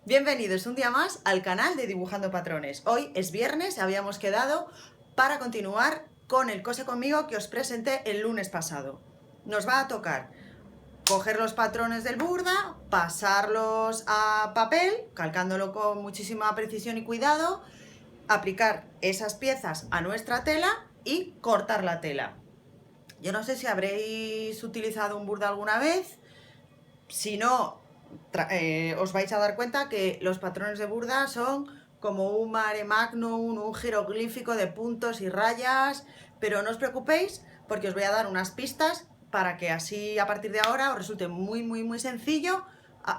Bienvenidos un día más al canal de Dibujando Patrones. Hoy es viernes, habíamos quedado para continuar con el Cose conmigo que os presenté el lunes pasado. Nos va a tocar coger los patrones del Burda, pasarlos a papel, calcándolo con muchísima precisión y cuidado, aplicar esas piezas a nuestra tela y cortar la tela. Yo no sé si habréis utilizado un Burda alguna vez. Si no, os vais a dar cuenta que los patrones de Burda son como un mare magnum, un jeroglífico de puntos y rayas, pero no os preocupéis porque os voy a dar unas pistas para que así a partir de ahora os resulte muy sencillo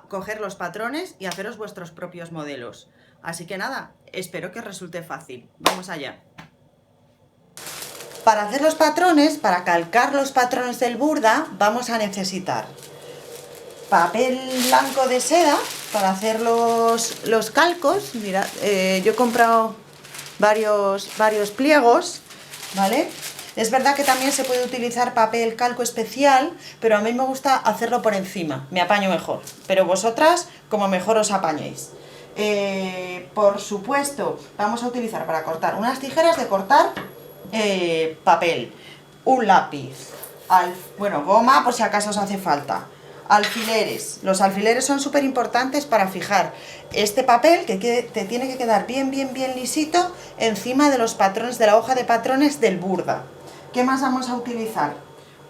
coger los patrones y haceros vuestros propios modelos. Así que nada, espero que os resulte fácil. Vamos allá. Para hacer los patrones, para calcar los patrones del Burda, vamos a necesitar papel blanco de seda para hacer los calcos. Mirad, yo he comprado varios pliegos, ¿vale? Es verdad que también se puede utilizar papel calco especial, pero a mí me gusta hacerlo por encima, me apaño mejor, pero vosotras como mejor os apañéis. Por supuesto, vamos a utilizar para cortar unas tijeras de cortar papel, un lápiz, goma por si acaso os hace falta, alfileres. Los alfileres son súper importantes para fijar este papel que te tiene que quedar bien lisito encima de los patrones de la hoja de patrones del Burda. ¿Qué más vamos a utilizar?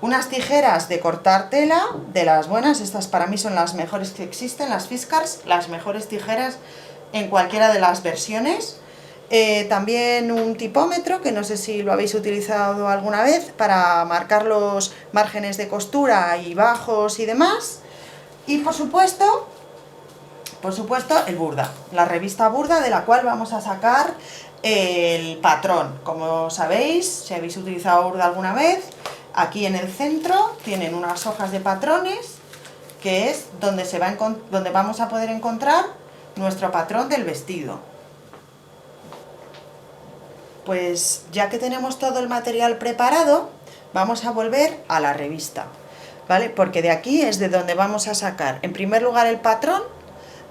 Unas tijeras de cortar tela, de las buenas, estas para mí son las mejores que existen, las Fiskars, las mejores tijeras en cualquiera de las versiones. También un tipómetro, que no sé si lo habéis utilizado alguna vez, para marcar los márgenes de costura y bajos y demás. Y por supuesto el Burda, la revista Burda, de la cual vamos a sacar el patrón. Como sabéis, si habéis utilizado Burda alguna vez, aquí en el centro tienen unas hojas de patrones, que es donde vamos a poder encontrar nuestro patrón del vestido. Pues ya que tenemos todo el material preparado, vamos a volver a la revista, ¿vale? Porque de aquí es de donde vamos a sacar, en primer lugar, el patrón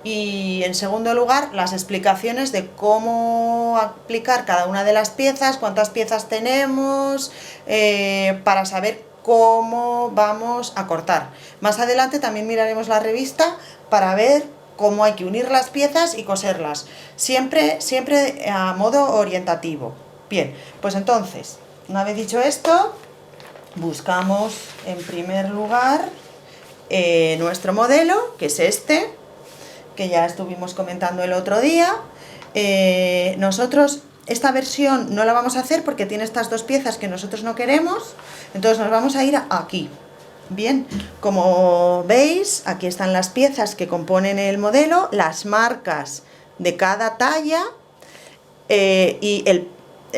y en segundo lugar las explicaciones de cómo aplicar cada una de las piezas, cuántas piezas tenemos, para saber cómo vamos a cortar. Más adelante también miraremos la revista para ver cómo hay que unir las piezas y coserlas, siempre a modo orientativo. Bien, pues entonces, una vez dicho esto, buscamos en primer lugar nuestro modelo, que es este, que ya estuvimos comentando el otro día. Nosotros esta versión no la vamos a hacer porque tiene estas dos piezas que nosotros no queremos, entonces nos vamos a ir aquí. Bien, como veis, aquí están las piezas que componen el modelo, las marcas de cada talla, y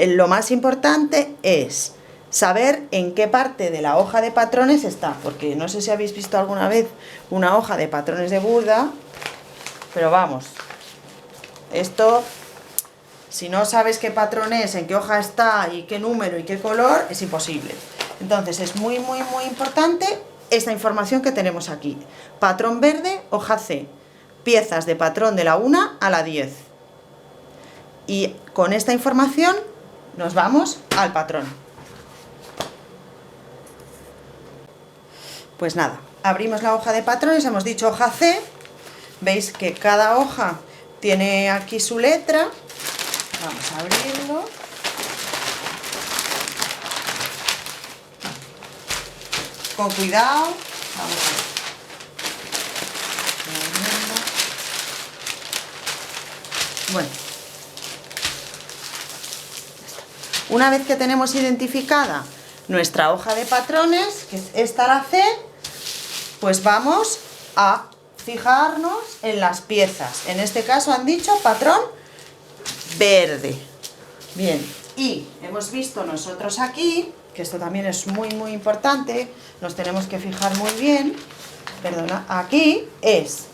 lo más importante es saber en qué parte de la hoja de patrones está, porque no sé si habéis visto alguna vez una hoja de patrones de Burda, pero vamos, esto, si no sabes qué patrón es, en qué hoja está y qué número y qué color, es imposible. Entonces es muy importante esta información que tenemos aquí. Patrón verde, hoja C, piezas de patrón de la 1 a la 10. Y con esta información nos vamos al patrón. Pues nada, abrimos la hoja de patrones, hemos dicho hoja C. Veis que cada hoja tiene aquí su letra. Vamos a abrirlo. Con cuidado. Vamos a ver. Bueno. Una vez que tenemos identificada nuestra hoja de patrones, que es esta la C, pues vamos a fijarnos en las piezas. En este caso han dicho patrón verde. Bien, y hemos visto nosotros aquí, que esto también es muy importante, nos tenemos que fijar muy bien, perdona, aquí es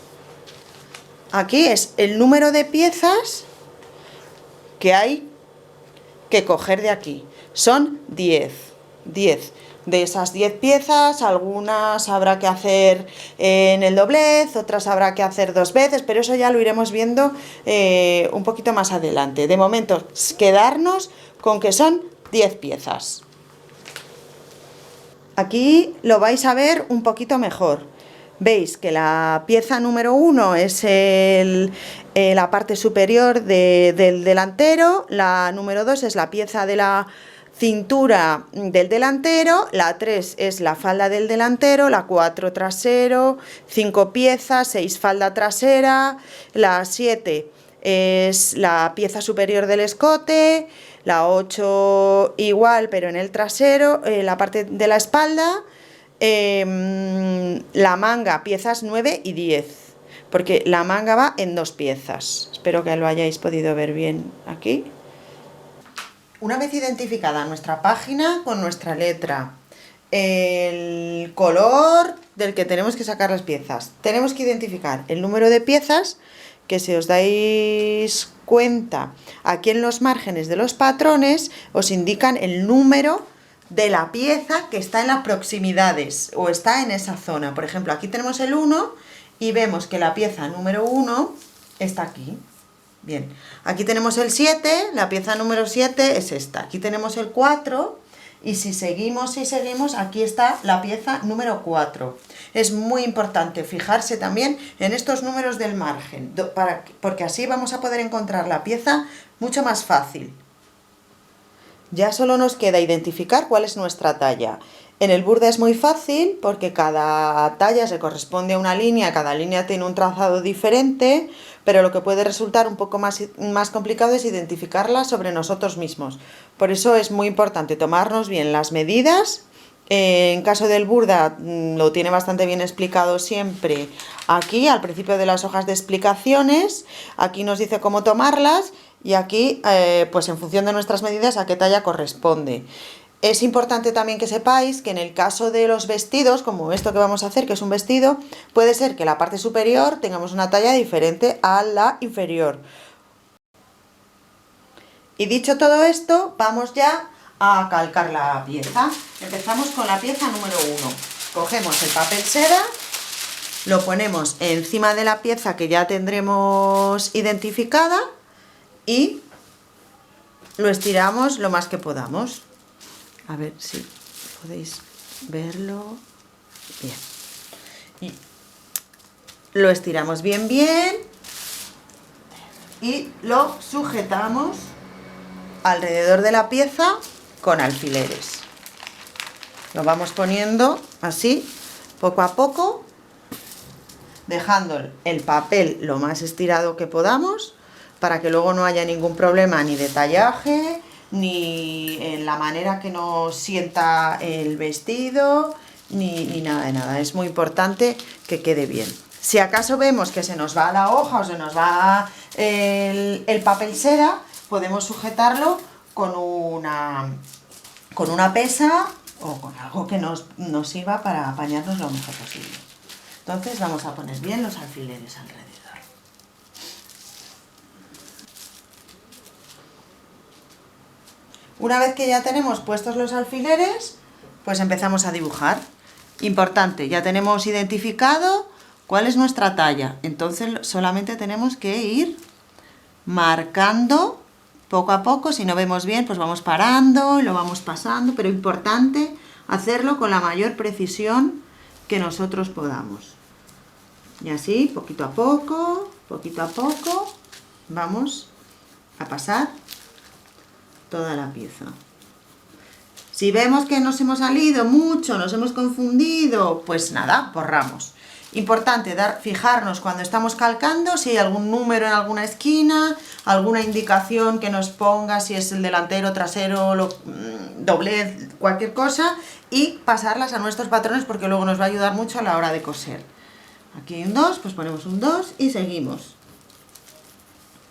el número de piezas que hay que coger de aquí. Son 10. De esas 10 piezas, algunas habrá que hacer en el doblez, otras habrá que hacer 2 veces, pero eso ya lo iremos viendo un poquito más adelante. De momento, quedarnos con que son 10 piezas. Aquí lo vais a ver un poquito mejor. Veis que la pieza número 1 es la parte superior del delantero, la número 2 es la pieza de la cintura del delantero, la 3 es la falda del delantero, la 4 trasero, 5 piezas, 6 falda trasera, la 7 es la pieza superior del escote, la 8 igual pero en el trasero, la parte de la espalda, la manga, piezas 9 y 10, porque la manga va en 2 piezas. Espero que lo hayáis podido ver bien aquí. Una vez identificada nuestra página con nuestra letra, el color del que tenemos que sacar las piezas, tenemos que identificar el número de piezas, que si os dais cuenta, aquí en los márgenes de los patrones os indican el número de la pieza que está en las proximidades o está en esa zona. Por ejemplo, aquí tenemos el 1 y vemos que la pieza número 1 está aquí. Bien, aquí tenemos el 7, la pieza número 7 es esta. Aquí tenemos el 4 y si seguimos, aquí está la pieza número 4. Es muy importante fijarse también en estos números del margen, porque así vamos a poder encontrar la pieza mucho más fácil. Ya solo nos queda identificar cuál es nuestra talla. En el burde es muy fácil porque cada talla se corresponde a una línea, cada línea tiene un trazado diferente, pero lo que puede resultar un poco más complicado es identificarla sobre nosotros mismos. Por eso es muy importante tomarnos bien las medidas. En caso del burda lo tiene bastante bien explicado siempre aquí, al principio de las hojas de explicaciones. Aquí nos dice cómo tomarlas y aquí, pues en función de nuestras medidas, a qué talla corresponde. Es importante también que sepáis que en el caso de los vestidos, como esto que vamos a hacer, que es un vestido, puede ser que la parte superior tengamos una talla diferente a la inferior. Y dicho todo esto, vamos ya a calcar la pieza. Empezamos con la pieza número 1. Cogemos el papel seda, lo ponemos encima de la pieza que ya tendremos identificada y lo estiramos lo más que podamos. A ver si podéis verlo bien. Y lo estiramos bien y lo sujetamos alrededor de la pieza con alfileres. Lo vamos poniendo así, poco a poco, dejando el papel lo más estirado que podamos para que luego no haya ningún problema ni de tallaje, ni en la manera que nos sienta el vestido, ni nada de nada. Es muy importante que quede bien. Si acaso vemos que se nos va la hoja o se nos va el papel seda, podemos sujetarlo con una pesa o con algo que nos sirva para apañarnos lo mejor posible. Entonces vamos a poner bien los alfileres alrededor. Una vez que ya tenemos puestos los alfileres, pues empezamos a dibujar. Importante, ya tenemos identificado cuál es nuestra talla. Entonces solamente tenemos que ir marcando poco a poco. Si no vemos bien, pues vamos parando y lo vamos pasando. Pero importante hacerlo con la mayor precisión que nosotros podamos. Y así, poquito a poco, vamos a pasar toda la pieza. Si vemos que nos hemos salido mucho, nos hemos confundido, pues nada, borramos. Importante fijarnos cuando estamos calcando si hay algún número en alguna esquina, alguna indicación que nos ponga si es el delantero, trasero, doblez, cualquier cosa, y pasarlas a nuestros patrones porque luego nos va a ayudar mucho a la hora de coser. Aquí hay un 2, pues ponemos un 2 y seguimos.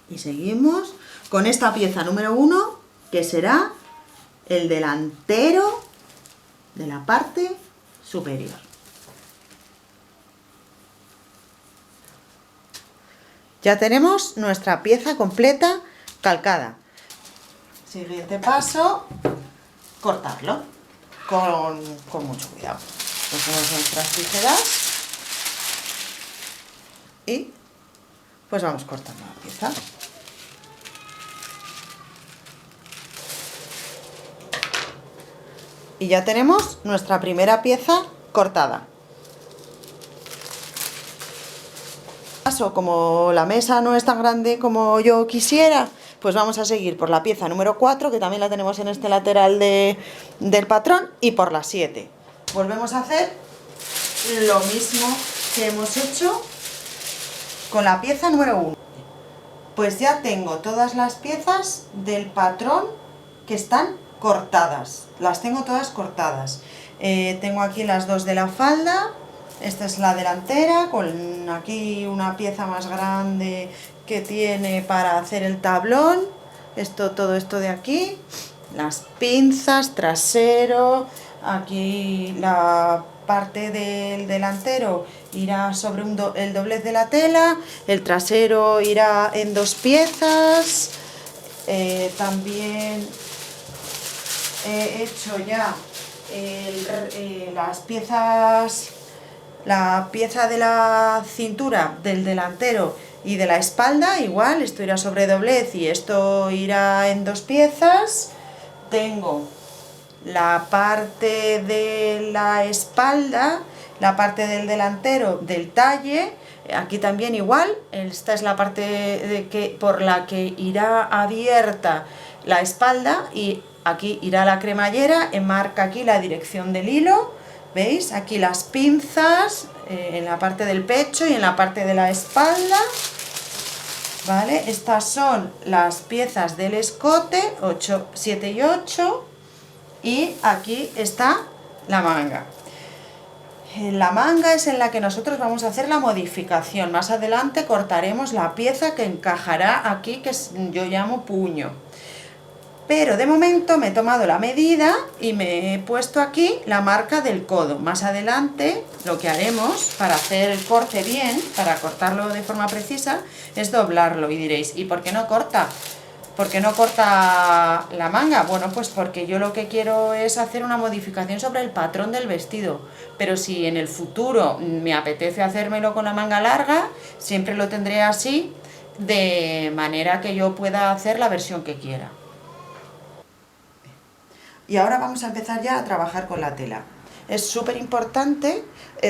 Y seguimos con esta pieza número 1, que será el delantero de la parte superior. Ya tenemos nuestra pieza completa calcada. Siguiente paso, cortarlo. con mucho cuidado. Cogemos nuestras tijeras y pues vamos cortando la pieza. Y ya tenemos nuestra primera pieza cortada. Como la mesa no es tan grande como yo quisiera, pues vamos a seguir por la pieza número 4, que también la tenemos en este lateral del patrón, y por la 7. Volvemos a hacer lo mismo que hemos hecho con la pieza número 1. Pues ya tengo todas las piezas del patrón que están cortadas, las tengo todas cortadas. Tengo aquí las dos de la falda. Esta es la delantera, con aquí una pieza más grande que tiene para hacer el tablón. Todo esto de aquí, las pinzas, trasero, aquí la parte del delantero irá sobre el doblez de la tela, el trasero irá en 2 piezas. También he hecho ya las piezas. La pieza de la cintura del delantero y de la espalda, igual, esto irá sobre doblez y esto irá en 2 piezas. Tengo la parte de la espalda, la parte del delantero del talle, aquí también igual, esta es la parte por la que irá abierta la espalda y aquí irá la cremallera, enmarca aquí la dirección del hilo. ¿Veis? Aquí las pinzas en la parte del pecho y en la parte de la espalda. ¿Vale? Estas son las piezas del escote, 8, 7 y 8. Y aquí está la manga. La manga es en la que nosotros vamos a hacer la modificación. Más adelante cortaremos la pieza que encajará aquí, que yo llamo puño. Pero de momento me he tomado la medida y me he puesto aquí la marca del codo. Más adelante lo que haremos para hacer el corte bien, para cortarlo de forma precisa, es doblarlo. Y diréis, ¿y por qué no corta? ¿Por qué no corta la manga? Bueno, pues porque yo lo que quiero es hacer una modificación sobre el patrón del vestido. Pero si en el futuro me apetece hacérmelo con la manga larga, siempre lo tendré así, de manera que yo pueda hacer la versión que quiera. Y ahora vamos a empezar ya a trabajar con la tela. Es súper importante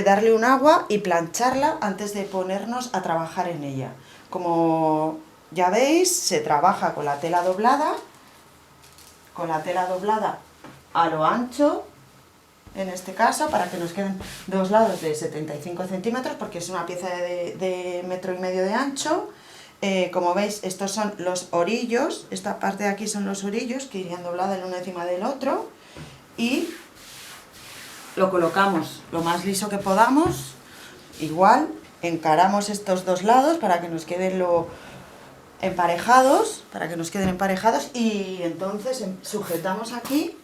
darle un agua y plancharla antes de ponernos a trabajar en ella. Como ya veis, se trabaja con la tela doblada a lo ancho, en este caso, para que nos queden 2 lados de 75 centímetros, porque es una pieza de 1,5 metros de ancho. Como veis, estos son los orillos, esta parte de aquí son los orillos que irían dobladas el uno encima del otro, y lo colocamos lo más liso que podamos. Igual encaramos estos 2 lados para que nos queden emparejados, y entonces sujetamos aquí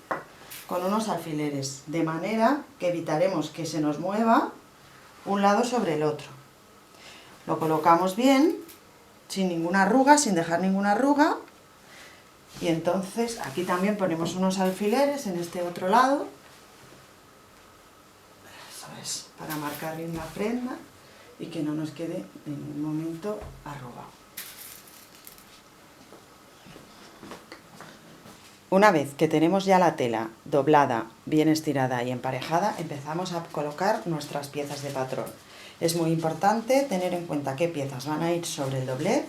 con unos alfileres, de manera que evitaremos que se nos mueva un lado sobre el otro. Lo colocamos bien, sin ninguna arruga, sin dejar ninguna arruga, y entonces aquí también ponemos unos alfileres en este otro lado. Eso es, para marcar bien la prenda y que no nos quede en ningún momento arrugado. Una vez que tenemos ya la tela doblada, bien estirada y emparejada, empezamos a colocar nuestras piezas de patrón. Es muy importante tener en cuenta qué piezas van a ir sobre el doblez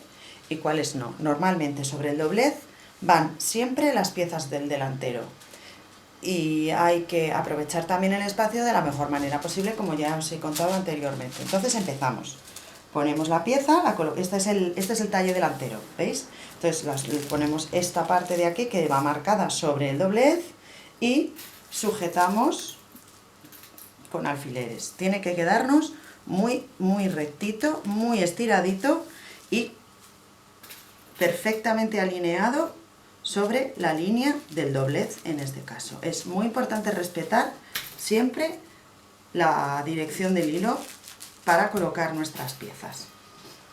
y cuáles no. Normalmente sobre el doblez van siempre las piezas del delantero. Y hay que aprovechar también el espacio de la mejor manera posible, como ya os he contado anteriormente. Entonces empezamos. Ponemos la pieza, este es el talle delantero, ¿veis? Entonces ponemos esta parte de aquí que va marcada sobre el doblez y sujetamos con alfileres. Tiene que quedarnos muy rectito, muy estiradito y perfectamente alineado sobre la línea del doblez en este caso. Es muy importante respetar siempre la dirección del hilo para colocar nuestras piezas.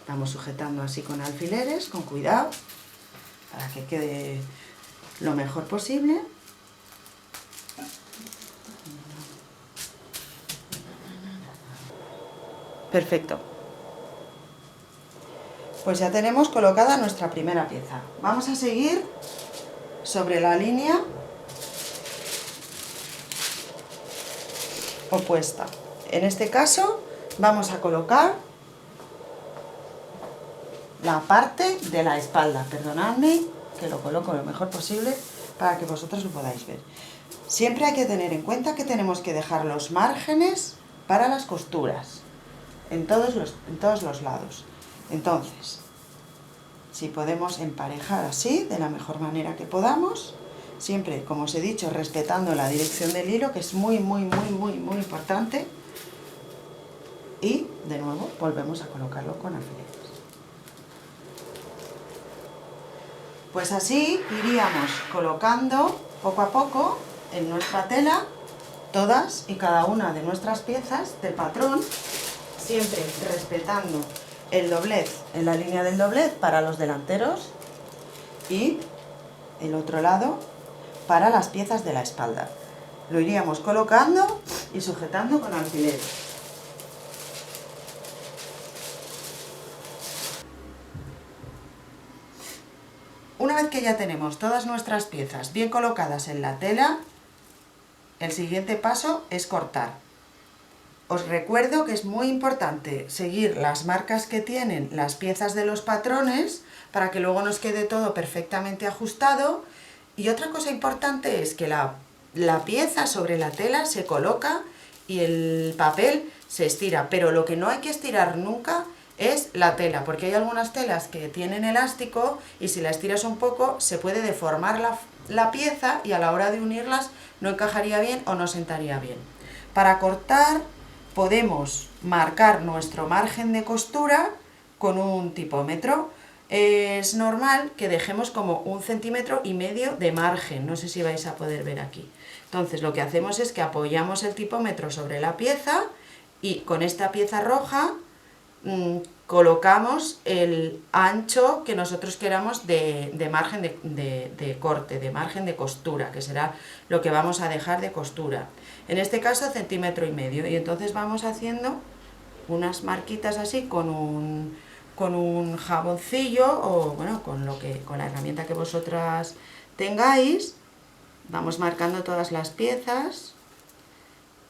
Vamos sujetando así con alfileres, con cuidado, para que quede lo mejor posible. Perfecto. Pues ya tenemos colocada nuestra primera pieza. Vamos a seguir sobre la línea opuesta. En este caso vamos a colocar la parte de la espalda. Perdonadme que lo coloco lo mejor posible para que vosotros lo podáis ver. Siempre hay que tener en cuenta que tenemos que dejar los márgenes para las costuras en todos los lados. Entonces, si podemos emparejar así de la mejor manera que podamos, siempre, como os he dicho, respetando la dirección del hilo, que es muy importante. Y de nuevo volvemos a colocarlo con alfileres. Pues así iríamos colocando poco a poco en nuestra tela todas y cada una de nuestras piezas del patrón, siempre respetando el doblez en la línea del doblez para los delanteros y el otro lado para las piezas de la espalda. Lo iríamos colocando y sujetando con alfileres. Una vez que ya tenemos todas nuestras piezas bien colocadas en la tela, el siguiente paso es cortar. Os recuerdo que es muy importante seguir las marcas que tienen las piezas de los patrones para que luego nos quede todo perfectamente ajustado. Y otra cosa importante es que la pieza sobre la tela se coloca y el papel se estira, pero lo que no hay que estirar nunca es la tela, porque hay algunas telas que tienen elástico y si la estiras un poco se puede deformar la pieza y a la hora de unirlas no encajaría bien o no sentaría bien. Para cortar podemos marcar nuestro margen de costura con un tipómetro. Es normal que dejemos como 1,5 centímetros de margen, no sé si vais a poder ver aquí. Entonces lo que hacemos es que apoyamos el tipómetro sobre la pieza y con esta pieza roja colocamos el ancho que nosotros queramos de margen de corte, de margen de costura, que será lo que vamos a dejar de costura. En este caso 1,5 centímetros, y entonces vamos haciendo unas marquitas así con un jaboncillo o bueno, con la herramienta que vosotras tengáis. Vamos marcando todas las piezas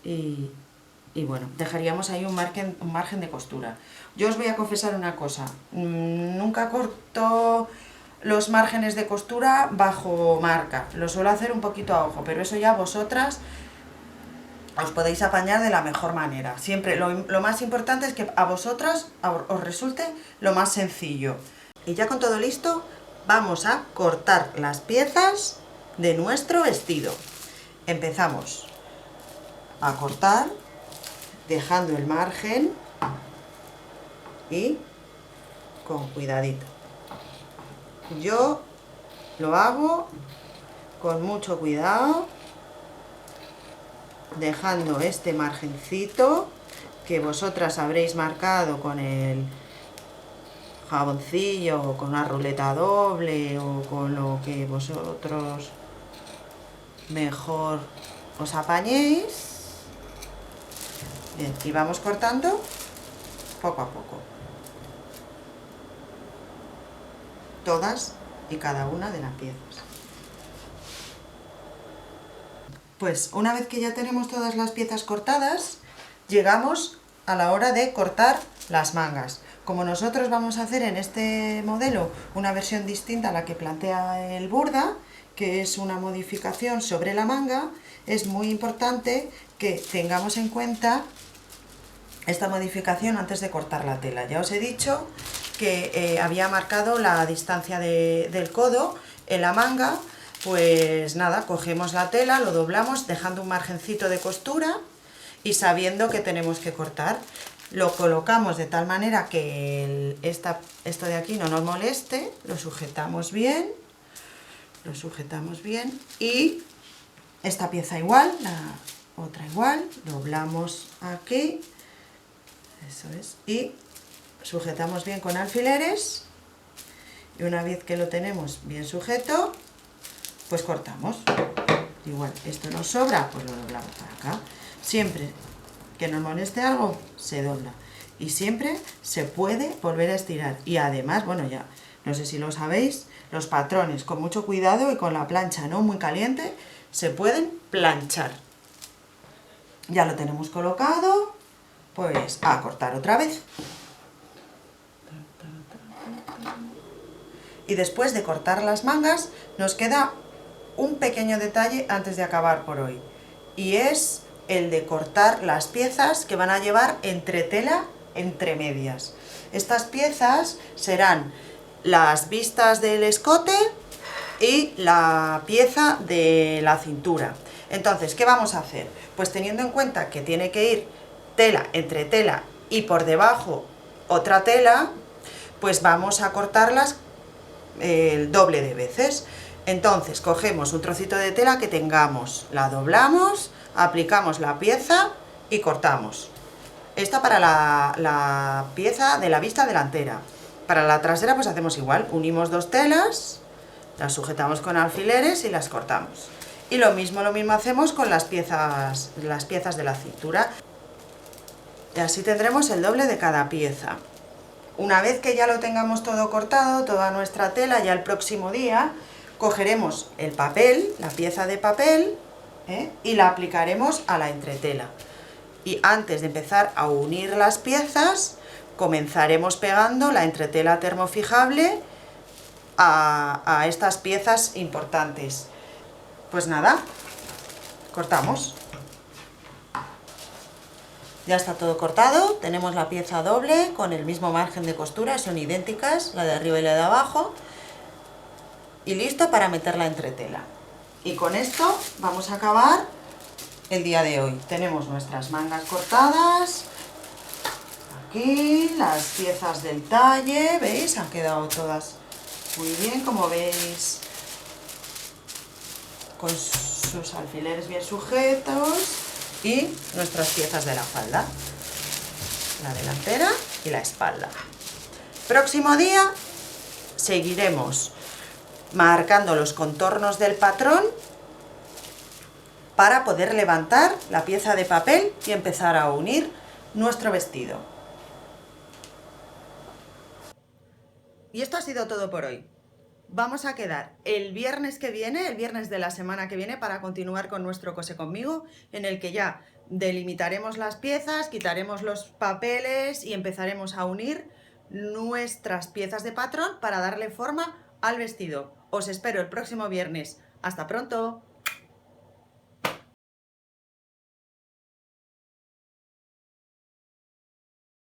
y bueno, dejaríamos ahí un margen de costura. Yo os voy a confesar una cosa, nunca corto los márgenes de costura bajo marca, lo suelo hacer un poquito a ojo, pero eso ya vosotras os podéis apañar de la mejor manera. Siempre lo más importante es que a vosotras os resulte lo más sencillo. Y ya con todo listo, vamos a cortar las piezas de nuestro vestido. Empezamos a cortar dejando el margen y con cuidadito. Yo lo hago con mucho cuidado, dejando este margencito que vosotras habréis marcado con el jaboncillo o con una ruleta doble o con lo que vosotros mejor os apañéis. Bien, y vamos cortando poco a poco todas y cada una de las piezas. Pues una vez que ya tenemos todas las piezas cortadas, llegamos a la hora de cortar las mangas. Como nosotros vamos a hacer en este modelo una versión distinta a la que plantea el Burda, que es una modificación sobre la manga, es muy importante que tengamos en cuenta esta modificación antes de cortar la tela. Ya os he dicho que había marcado la distancia del codo en la manga. Pues nada, cogemos la tela, lo doblamos dejando un margencito de costura y sabiendo que tenemos que cortar. Lo colocamos de tal manera que esto de aquí no nos moleste, lo sujetamos bien y esta pieza igual, la otra igual, doblamos aquí, eso es, y sujetamos bien con alfileres y una vez que lo tenemos bien sujeto, pues cortamos. Igual, esto nos sobra, pues lo doblamos para acá. Siempre que nos moleste algo, se dobla. y siempre se puede volver a estirar. Y además, bueno, ya no sé si lo sabéis, los patrones con mucho cuidado y con la plancha no muy caliente se pueden planchar. Ya lo tenemos colocado, pues a cortar otra vez. Y después de cortar las mangas nos queda un pequeño detalle antes de acabar por hoy, y es el de cortar las piezas que van a llevar entretela entre medias. Estas piezas serán las vistas del escote y la pieza de la cintura. Entonces, ¿qué vamos a hacer? Pues teniendo en cuenta que tiene que ir tela entre tela y por debajo otra tela, pues vamos a cortarlas el doble de veces. Entonces cogemos un trocito de tela que tengamos, la doblamos, aplicamos la pieza y cortamos. Esta para la pieza de la vista delantera. Para la trasera pues hacemos igual, unimos dos telas, las sujetamos con alfileres y las cortamos. Y lo mismo hacemos con las piezas de la cintura. Y así tendremos el doble de cada pieza. Una vez que ya lo tengamos todo cortado, toda nuestra tela, ya el próximo día cogeremos el papel, la pieza de papel, y la aplicaremos a la entretela. Y antes de empezar a unir las piezas, comenzaremos pegando la entretela termofijable a estas piezas importantes. Pues nada, cortamos. Ya está todo cortado, tenemos la pieza doble con el mismo margen de costura, son idénticas, la de arriba y la de abajo, y listo para meter la entretela. Y con esto vamos a acabar el día de hoy. Tenemos nuestras mangas cortadas, aquí las piezas del talle, ¿veis? Han quedado todas muy bien, como veis, con sus alfileres bien sujetos. Y nuestras piezas de la falda, la delantera y la espalda. Próximo día seguiremos marcando los contornos del patrón para poder levantar la pieza de papel y empezar a unir nuestro vestido. Y esto ha sido todo por hoy. Vamos a quedar el viernes que viene, el viernes de la semana que viene, para continuar con nuestro Cose Conmigo, en el que ya delimitaremos las piezas, quitaremos los papeles y empezaremos a unir nuestras piezas de patrón para darle forma al vestido. Os espero el próximo viernes. ¡Hasta pronto!